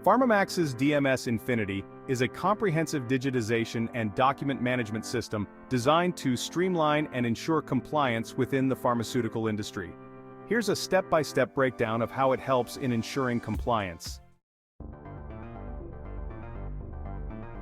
PharmaMax's DMS Infinity is a comprehensive digitization and document management system designed to streamline and ensure compliance within the pharmaceutical industry. Here's a step-by-step breakdown of how it helps in ensuring compliance.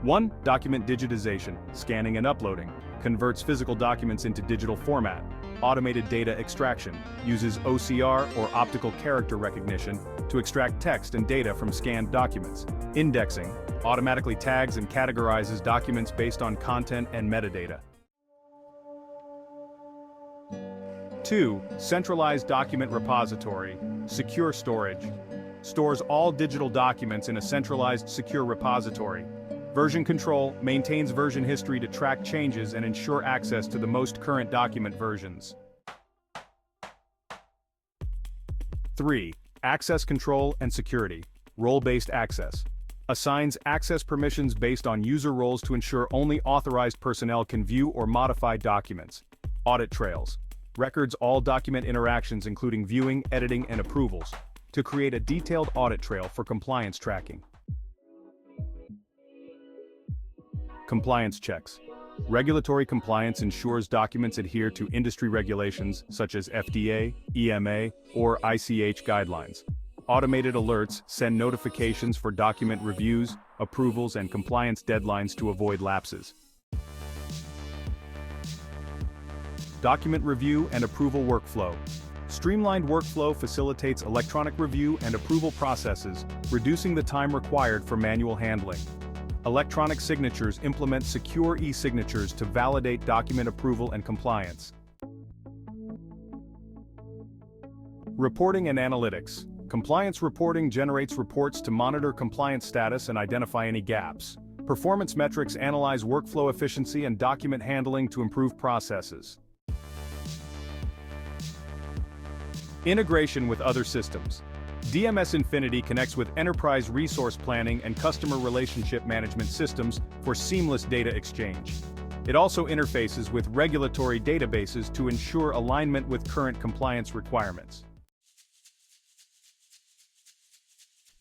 1. Document digitization, scanning and uploading, converts physical documents into digital format. Automated data extraction, uses OCR or optical character recognition to extract text and data from scanned documents. Indexing, automatically tags and categorizes documents based on content and metadata. 2. Centralized document repository, secure storage. Stores all digital documents in a centralized, secure repository. Version control maintains version history to track changes and ensure access to the most current document versions. 3. Access control and security, role-based access. Assigns access permissions based on user roles to ensure only authorized personnel can view or modify documents. Audit trails. Records all document interactions including viewing, editing, and approvals, to create a detailed audit trail for compliance tracking. Compliance checks. Regulatory compliance ensures documents adhere to industry regulations such as FDA, EMA, or ICH guidelines. Automated alerts send notifications for document reviews, approvals, and compliance deadlines to avoid lapses. Document review and approval workflow. Streamlined workflow facilitates electronic review and approval processes, reducing the time required for manual handling. Electronic signatures implement secure e-signatures to validate document approval and compliance. Reporting and analytics. Compliance reporting generates reports to monitor compliance status and identify any gaps. Performance metrics analyze workflow efficiency and document handling to improve processes. Integration with other systems. DMS Infinity connects with enterprise resource planning and customer relationship management systems for seamless data exchange. It also interfaces with regulatory databases to ensure alignment with current compliance requirements.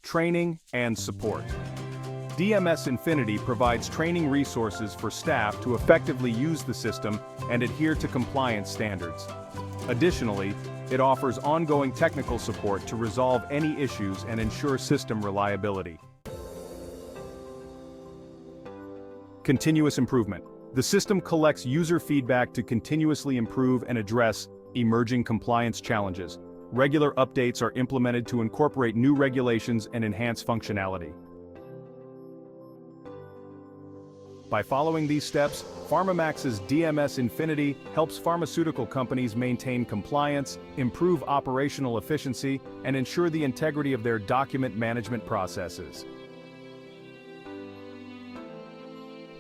Training and support. DMS Infinity provides training resources for staff to effectively use the system and adhere to compliance standards. Additionally, it offers ongoing technical support to resolve any issues and ensure system reliability. Continuous improvement. The system collects user feedback to continuously improve and address emerging compliance challenges. Regular updates are implemented to incorporate new regulations and enhance functionality. By following these steps, PharmaMax's DMS Infinity helps pharmaceutical companies maintain compliance, improve operational efficiency, and ensure the integrity of their document management processes.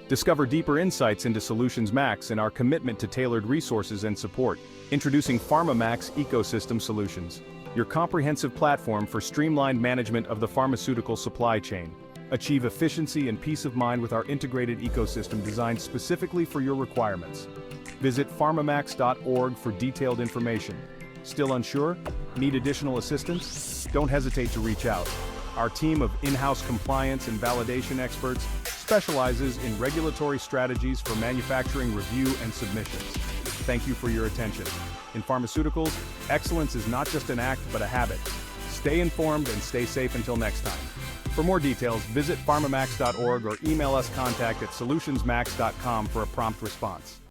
Discover deeper insights into Solutions Max and our commitment to tailored resources and support. Introducing PharmaMax Ecosystem Solutions, your comprehensive platform for streamlined management of the pharmaceutical supply chain. Achieve efficiency and peace of mind with our integrated ecosystem designed specifically for your requirements. Visit pharmamax.org for detailed information. Still unsure? Need additional assistance? Don't hesitate to reach out. Our team of in-house compliance and validation experts specializes in regulatory strategies for manufacturing review and submissions. Thank you for your attention. In pharmaceuticals, excellence is not just an act but a habit. Stay informed and stay safe until next time. For more details, visit pharmamax.org or email us contact@solutionsmax.com for a prompt response.